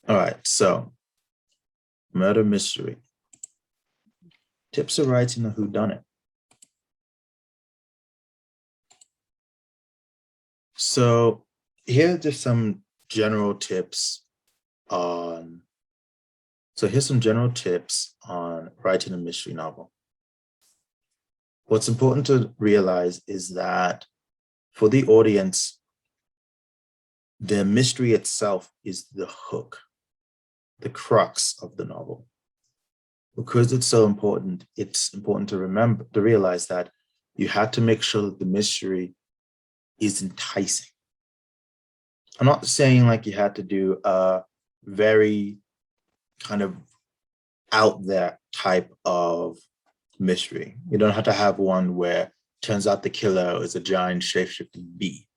All right, so murder mystery. Tips of writing a whodunit. So here are just some general tips on. So here's some general tips on writing a mystery novel. What's important to realize is that for the audience, the mystery itself is the hook, the crux of the novel. Because it's so important, it's important to realize that you have to make sure that the mystery is enticing. I'm not saying like you had to do a very kind of out there type of mystery. You don't have to have one where turns out the killer is a giant shape-shifting bee.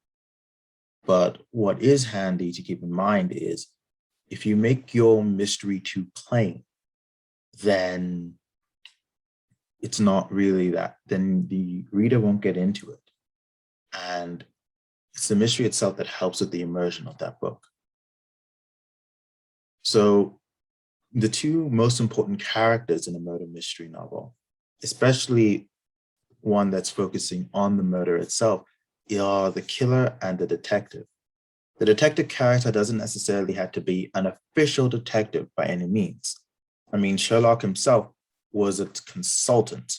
But what is handy to keep in mind is if you make your mystery too plain, then it's not really that. Then the reader won't get into it. And it's the mystery itself that helps with the immersion of that book. So the two most important characters in a murder mystery novel, especially one that's focusing on the murder itself, are the killer and the detective. The detective character doesn't necessarily have to be an official detective by any means. I mean, Sherlock himself was a consultant,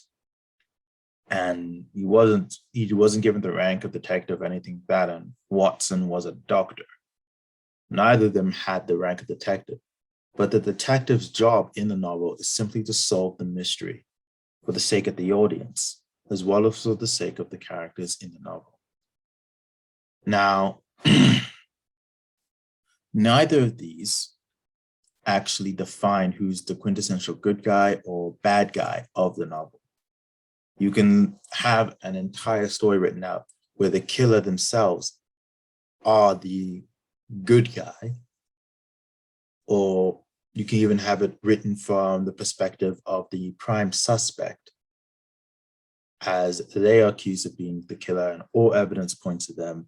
and he wasn't given the rank of detective or anything like that, and Watson was a doctor. Neither of them had the rank of detective, but the detective's job in the novel is simply to solve the mystery for the sake of the audience, as well as for the sake of the characters in the novel. Now, neither of these actually define who's the quintessential good guy or bad guy of the novel. You can have an entire story written out where the killer themselves are the good guy, or you can even have it written from the perspective of the prime suspect, as they are accused of being the killer and all evidence points to them,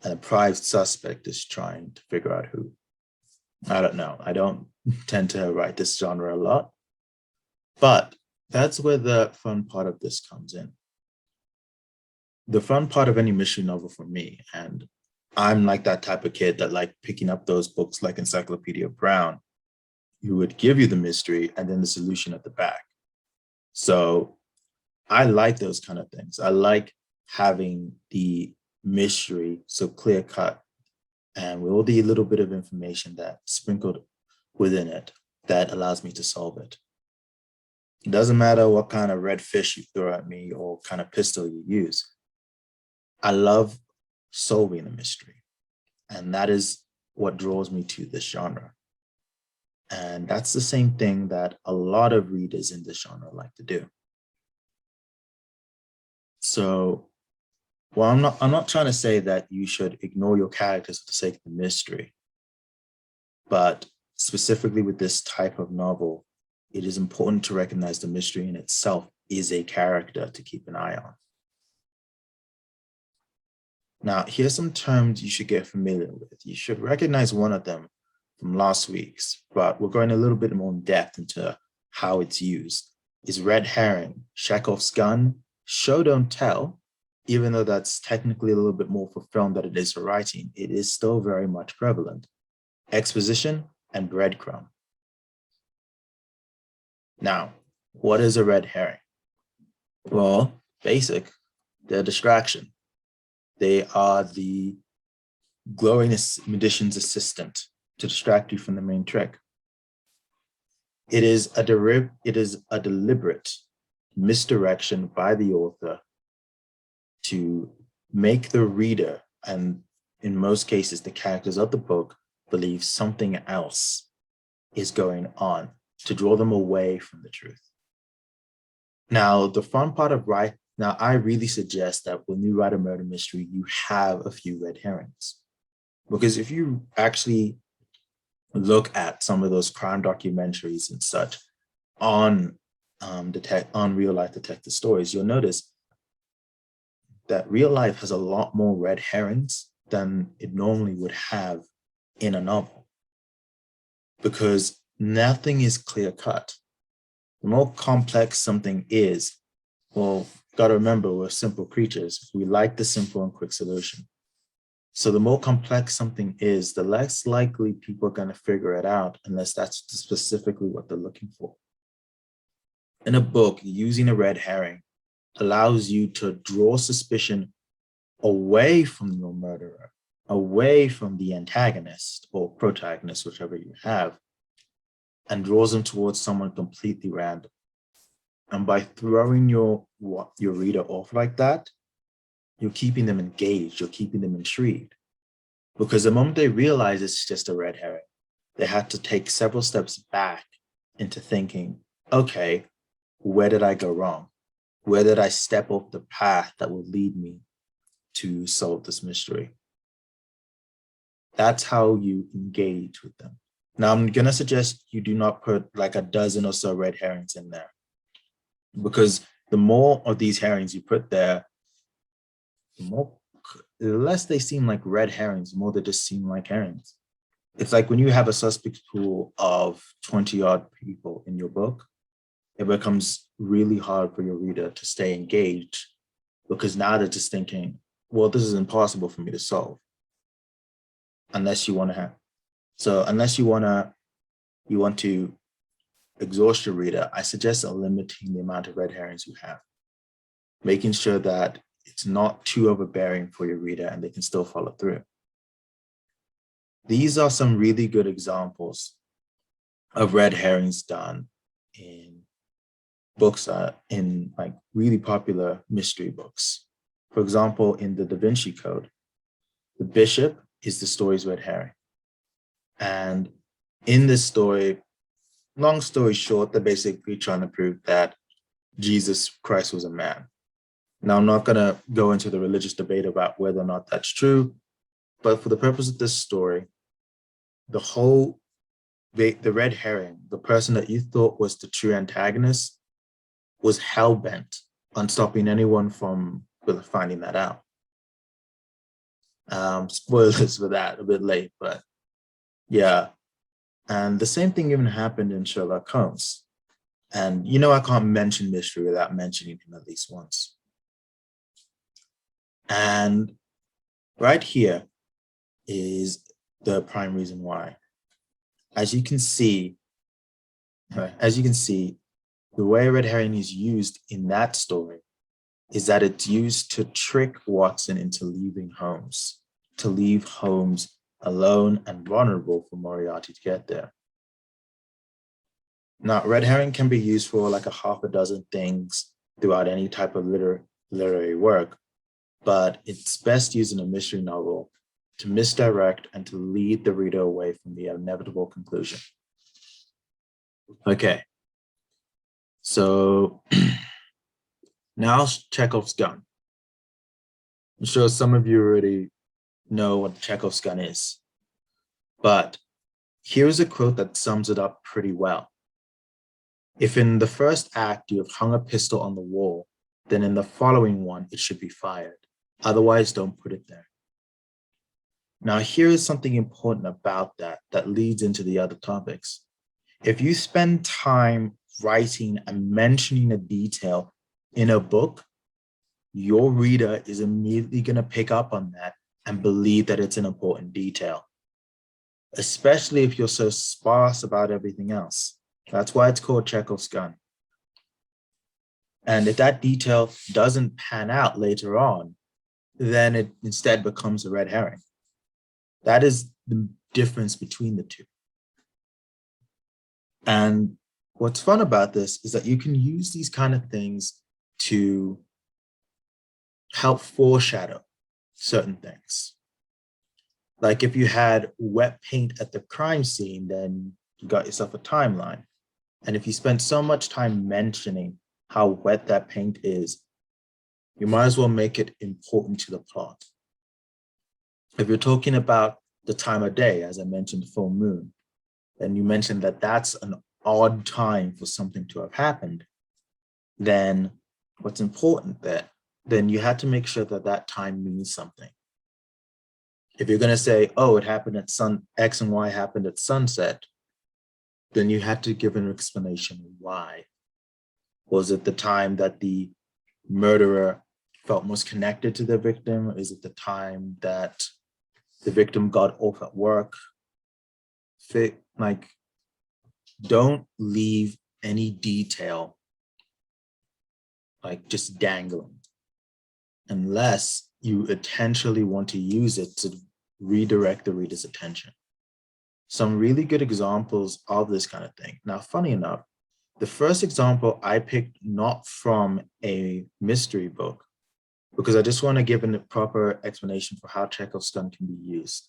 and a prime suspect is trying to figure out who. I don't know. I don't tend to write this genre a lot, but that's where the fun part of this comes in. The fun part of any mystery novel for me, and I'm like that type of kid that like picking up those books like Encyclopedia Brown, who would give you the mystery and then the solution at the back. So I like those kind of things. I like having the mystery so clear cut and with all the little bit of information that sprinkled within it that allows me to solve it. It doesn't matter what kind of red fish you throw at me or kind of pistol you use. I love solving a mystery. And that is what draws me to this genre. And that's the same thing that a lot of readers in this genre like to do. So, well, I'm not trying to say that you should ignore your characters for the sake of the mystery, but specifically with this type of novel, it is important to recognize the mystery in itself is a character to keep an eye on. Now, here's some terms you should get familiar with. You should recognize one of them from last week's, but we're going a little bit more in depth into how it's used. Is red herring, Chekhov's gun, show don't tell, even though that's technically a little bit more for film than it is for writing, it is still very much prevalent. Exposition and breadcrumb. Now, what is a red herring? Well, basic, they're a distraction. They are the glowing magician's assistant to distract you from the main trick. It is a deliberate misdirection by the author to make the reader, and in most cases, the characters of the book, believe something else is going on to draw them away from the truth. Now, the fun part of now, I really suggest that when you write a murder mystery, you have a few red herrings. Because if you actually look at some of those crime documentaries and such on real life detective stories, you'll notice that real life has a lot more red herrings than it normally would have in a novel. because nothing is clear cut. The more complex something is, well, got to remember, we're simple creatures. We like the simple and quick solution. So the more complex something is, the less likely people are going to figure it out unless that's specifically what they're looking for. In a book, using a red herring allows you to draw suspicion away from your murderer, away from the antagonist or protagonist, whichever you have, and draws them towards someone completely random. And by throwing your reader off like that, you're keeping them engaged, you're keeping them intrigued. Because the moment they realize it's just a red herring, they had to take several steps back into thinking, okay, where did I go wrong? Where did I step off the path that will lead me to solve this mystery? That's how you engage with them. Now, I'm going to suggest you do not put like a dozen or so red herrings in there, because the more of these herrings you put there, the less they seem like red herrings, the more they just seem like herrings. It's like when you have a suspect pool of 20-odd people in your book, it becomes really hard for your reader to stay engaged, because now they're just thinking, well, this is impossible for me to solve. Unless you want to exhaust your reader, I suggest limiting the amount of red herrings you have, making sure that it's not too overbearing for your reader and they can still follow through. These are some really good examples of red herrings done in books, in like really popular mystery books. For example, in the Da Vinci Code, the bishop is the story's red herring. And in this story, long story short, they're basically trying to prove that Jesus Christ was a man. Now, I'm not going to go into the religious debate about whether or not that's true, but for the purpose of this story, the red herring, the person that you thought was the true antagonist, was hell-bent on stopping anyone from finding that out. Spoilers for that, a bit late, but yeah. And the same thing even happened in Sherlock Holmes. And I can't mention mystery without mentioning him at least once. And right here is the prime reason why. As you can see, the way red herring is used in that story is that it's used to trick Watson into leaving Holmes, to leave Holmes alone and vulnerable for Moriarty to get there. Now, red herring can be used for like a half a dozen things throughout any type of literary work, but it's best used in a mystery novel to misdirect and to lead the reader away from the inevitable conclusion. Okay, so now Chekhov's gun. I'm sure some of you already know what Chekhov's gun is, but here's a quote that sums it up pretty well. If in the first act you have hung a pistol on the wall, then in the following one it should be fired. Otherwise, don't put it there. Now, here is something important about that leads into the other topics. If you spend time writing and mentioning a detail in a book, your reader is immediately going to pick up on that and believe that it's an important detail, especially if you're so sparse about everything else. That's why it's called Chekhov's gun. And if that detail doesn't pan out later on, then it instead becomes a red herring. That is the difference between the two. And what's fun about this is that you can use these kind of things to help foreshadow certain things. Like if you had wet paint at the crime scene, then you got yourself a timeline. And if you spend so much time mentioning how wet that paint is, you might as well make it important to the plot. If you're talking about the time of day, as I mentioned, full moon, then you mentioned that that's an odd time for something to have happened, then what's important there, then you had to make sure that that time means something. If you're going to say, oh, it happened at X and Y happened at sunset, then you had to give an explanation why. Was it the time that the murderer felt most connected to the victim? Is it the time that the victim got off at work? Like, don't leave any detail like just dangling, unless you intentionally want to use it to redirect the reader's attention. Some really good examples of this kind of thing. Now, funny enough, the first example I picked not from a mystery book, because I just want to give a proper explanation for how Chekhov's gun can be used.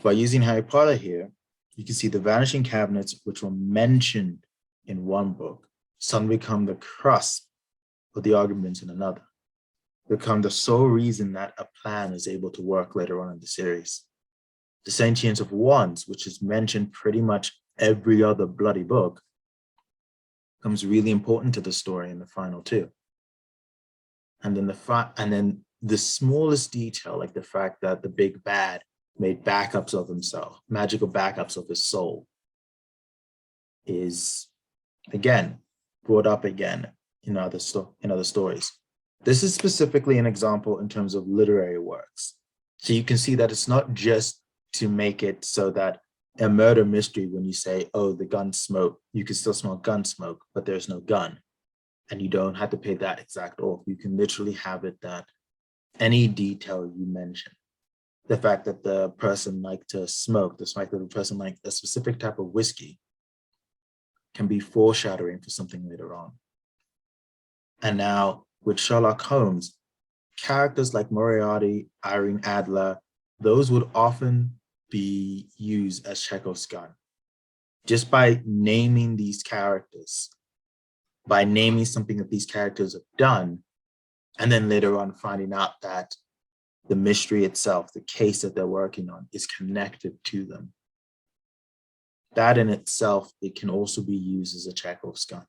By using Harry Potter here, you can see the vanishing cabinets, which were mentioned in one book, suddenly become the crust of the arguments in another, become the sole reason that a plan is able to work later on in the series. The sentience of wands, which is mentioned pretty much every other bloody book, becomes really important to the story in the final two. And then the smallest detail, like the fact that the big bad made backups of himself, magical backups of his soul, is again brought up again in other stories. This is specifically an example in terms of literary works. So you can see that it's not just to make it so that a murder mystery, when you say, oh, the gun smoke, you can still smell gun smoke, but there's no gun. And you don't have to pay that exact off. You can literally have it that any detail you mention, the fact that the person liked to smoke, the fact that the person liked a specific type of whiskey, can be foreshadowing for something later on. And now with Sherlock Holmes, characters like Moriarty, Irene Adler, those would often be used as Chekhov's gun. Just by naming these characters, by naming something that these characters have done, and then later on finding out that the mystery itself, the case that they're working on, is connected to them. That in itself, it can also be used as a Chekhov's gun.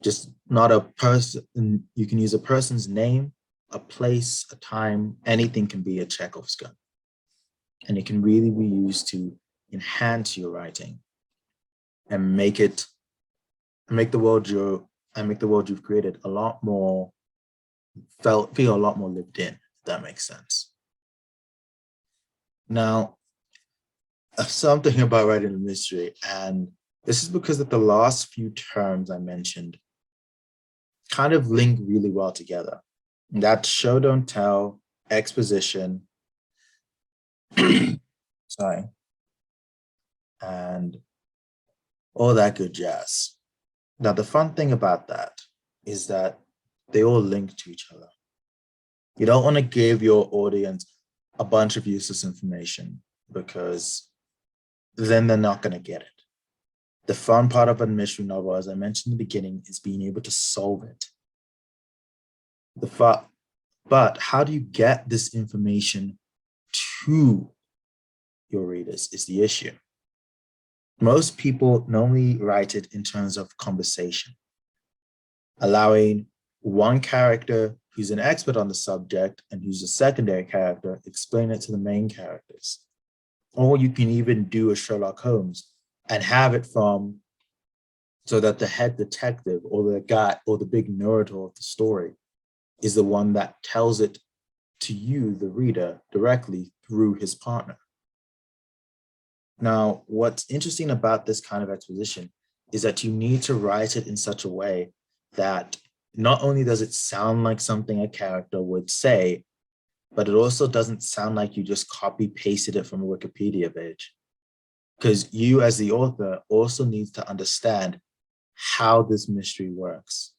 Just not a person, you can use a person's name, a place, a time, anything can be a Chekhov's gun. And it can really be used to enhance your writing and make the world you've created a lot more feel a lot more lived in, if that makes sense. Now, something about writing a mystery, and this is because of the last few terms I mentioned kind of link really well together. And that's show, don't tell, exposition, sorry, and all that good jazz. Now, the fun thing about that is that they all link to each other. You don't want to give your audience a bunch of useless information, because then they're not going to get it. The fun part of a mystery novel, as I mentioned in the beginning, is being able to solve it. But how do you get this information to your readers is the issue. Most people normally write it in terms of conversation, allowing one character who's an expert on the subject and who's a secondary character explain it to the main characters. Or you can even do a Sherlock Holmes and have it so that the head detective or the guy or the big narrator of the story is the one that tells it to you, the reader, directly through his partner. Now, what's interesting about this kind of exposition is that you need to write it in such a way that not only does it sound like something a character would say, but it also doesn't sound like you just copy pasted it from a Wikipedia page. Because you as the author also needs to understand how this mystery works.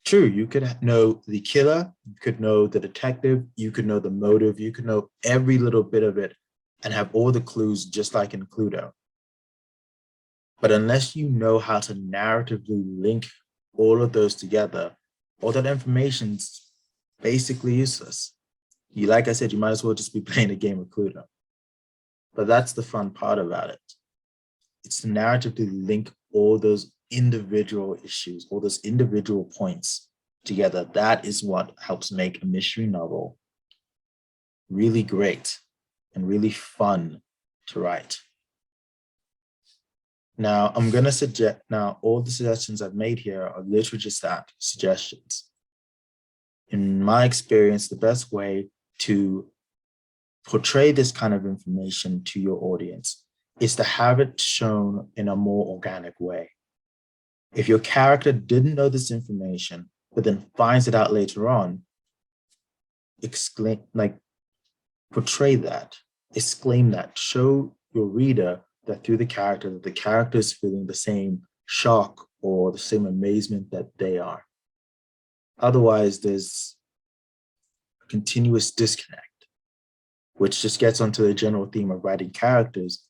True, you could know the killer, you could know the detective, you could know the motive, you could know every little bit of it and have all the clues just like in Cluedo. But unless you know how to narratively link all of those together, all that information's basically useless. Like I said, you might as well just be playing a game of Cluedo. But that's the fun part about it. It's to narratively link all those individual issues, all those individual points together. That is what helps make a mystery novel really great and really fun to write. Now, I'm going to suggest, now all the suggestions I've made here are literally just that, suggestions. In my experience, the best way to portray this kind of information to your audience is to have it shown in a more organic way. If your character didn't know this information, but then finds it out later on, portray that, exclaim that, show your reader that through the character, that the character is feeling the same shock or the same amazement that they are. Otherwise, there's a continuous disconnect, which just gets onto the general theme of writing characters,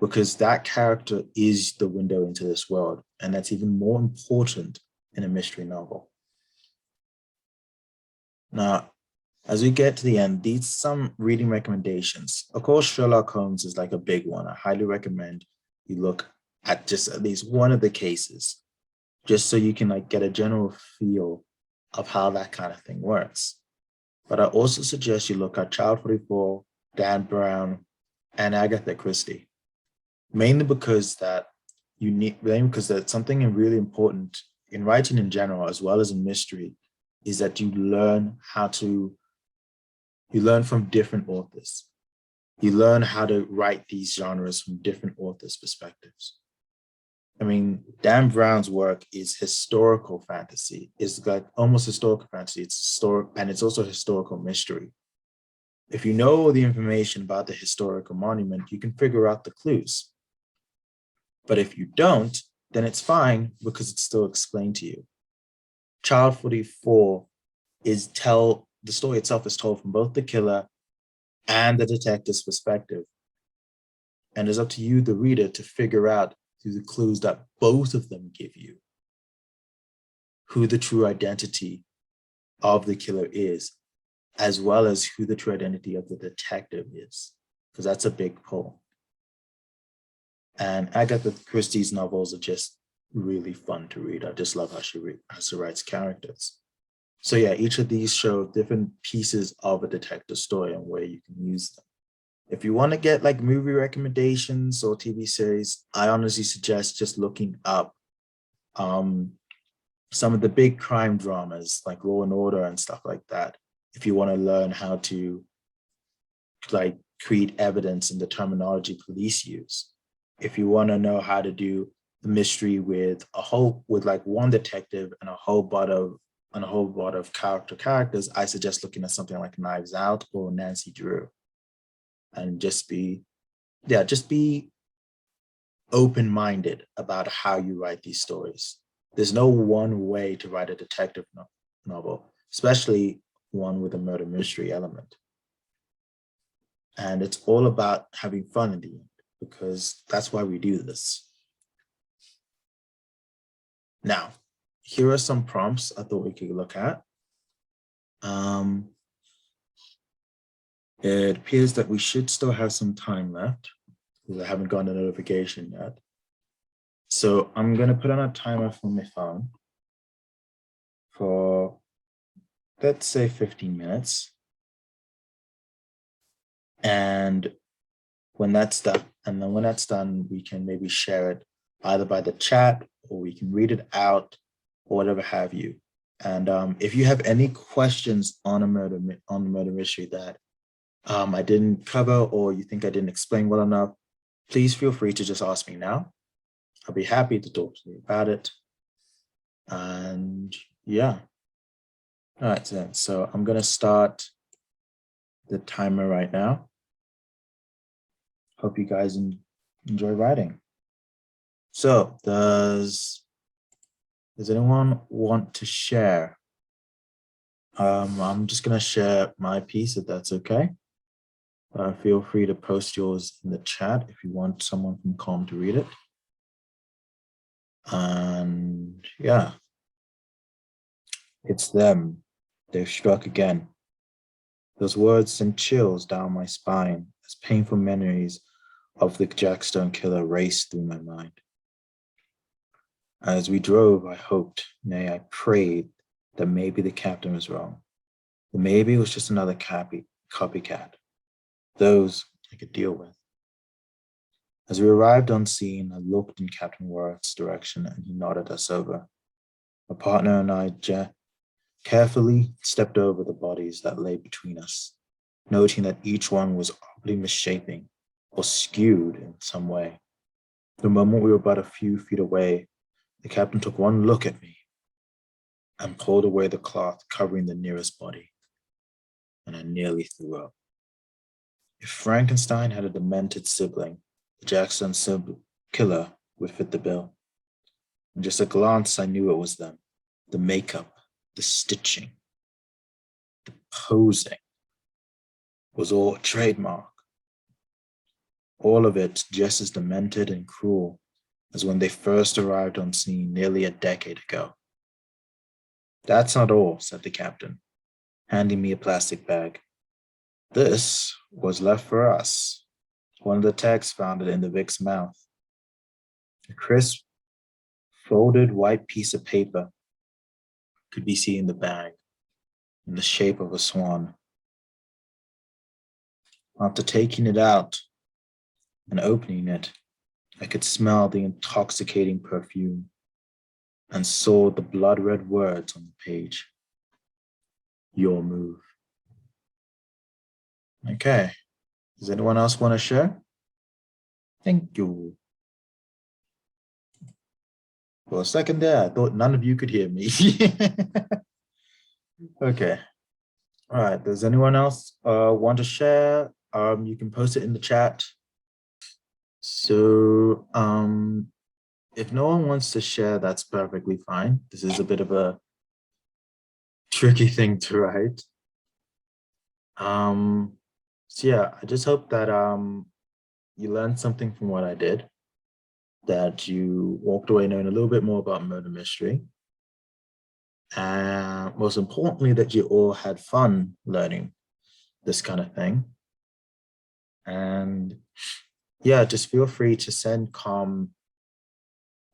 because that character is the window into this world. And that's even more important in a mystery novel. Now, as we get to the end, these are some reading recommendations. Of course, Sherlock Holmes is like a big one. I highly recommend you look at just at least one of the cases, just so you can like get a general feel of how that kind of thing works. But I also suggest you look at Child 44, Dan Brown, and Agatha Christie, mainly because that's something really important in writing in general, as well as in mystery, is that you learn from different authors. You learn how to write these genres from different authors' perspectives. I mean, Dan Brown's work is historical fantasy. It's like almost historical fantasy. It's historic, and it's also historical mystery. If you know all the information about the historical monument, you can figure out the clues. But if you don't, then it's fine because it's still explained to you. Child 44 the story itself is told from both the killer and the detective's perspective. And it's up to you, the reader, to figure out through the clues that both of them give you who the true identity of the killer is, as well as who the true identity of the detective is, because that's a big pull. And Agatha Christie's novels are just really fun to read. I just love how she writes characters. So yeah, each of these show different pieces of a detective story and where you can use them. If you want to get like movie recommendations or TV series, I honestly suggest just looking up some of the big crime dramas like Law and Order and stuff like that. If you want to learn how to like create evidence in the terminology police use. If you want to know how to do the mystery with like one detective and a whole lot of characters, I suggest looking at something like Knives Out or Nancy Drew. And just be open-minded about how you write these stories. There's no one way to write a detective novel, especially one with a murder mystery element. And it's all about having fun in the end, because that's why we do this. Now, here are some prompts I thought we could look at. It appears that we should still have some time left because I haven't gotten a notification yet. So I'm going to put on a timer for my phone for, let's say, 15 minutes. And when that's done, we can maybe share it either by the chat or we can read it out or whatever have you. And if you have any questions on the murder mystery that I didn't cover or you think I didn't explain well enough, please feel free to just ask me now. I'll be happy to talk to you about it. And yeah. All right, then. So I'm going to start the timer right now. Hope you guys enjoy writing. So does anyone want to share? I'm just going to share my piece if that's okay. Feel free to post yours in the chat if you want someone from Com to read it. And yeah, it's them. They've struck again. Those words sent chills down my spine as painful memories of the Jackstone killer raced through my mind. As we drove, I hoped, nay, I prayed that maybe the captain was wrong. That maybe it was just another copycat. Those I could deal with. As we arrived on scene, I looked in Captain Worth's direction and he nodded us over. My partner and I carefully stepped over the bodies that lay between us, noting that each one was oddly misshapen or skewed in some way. The moment we were but a few feet away, the captain took one look at me and pulled away the cloth covering the nearest body, and I nearly threw up. If Frankenstein had a demented sibling, the Jackson killer would fit the bill. In just a glance, I knew it was them. The makeup, the stitching, the posing was all a trademark. All of it just as demented and cruel as when they first arrived on scene nearly a decade ago. That's not all, said the captain, handing me a plastic bag. This was left for us. One of the techs found it in the Vic's mouth. A crisp, folded white piece of paper could be seen in the bag, in the shape of a swan. After taking it out and opening it, I could smell the intoxicating perfume and saw the blood-red words on the page. Your move. Okay. Does anyone else want to share? Thank you. For a second there, I thought none of you could hear me. Okay. All right. Does anyone else want to share? You can post it in the chat. So if no one wants to share, that's perfectly fine. This is a bit of a tricky thing to write. So yeah, I just hope that you learned something from what I did, that you walked away knowing a little bit more about murder mystery, and most importantly, that you all had fun learning this kind of thing. And yeah, just feel free to send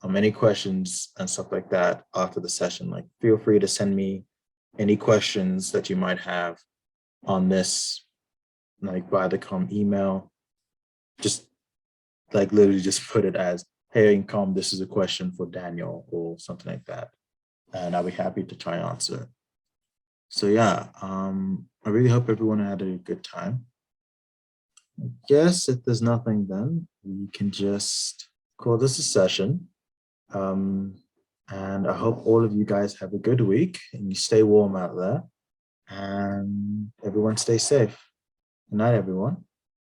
any questions and stuff like that after the session. Like, feel free to send me any questions that you might have on this, like by the email. Just like literally just put it as, hey, this is a question for Daniel or something like that. And I'll be happy to try and answer it. So yeah, I really hope everyone had a good time. I guess if there's nothing, then we can just call this a session. And I hope all of you guys have a good week and you stay warm out there and everyone stay safe. Good night, everyone.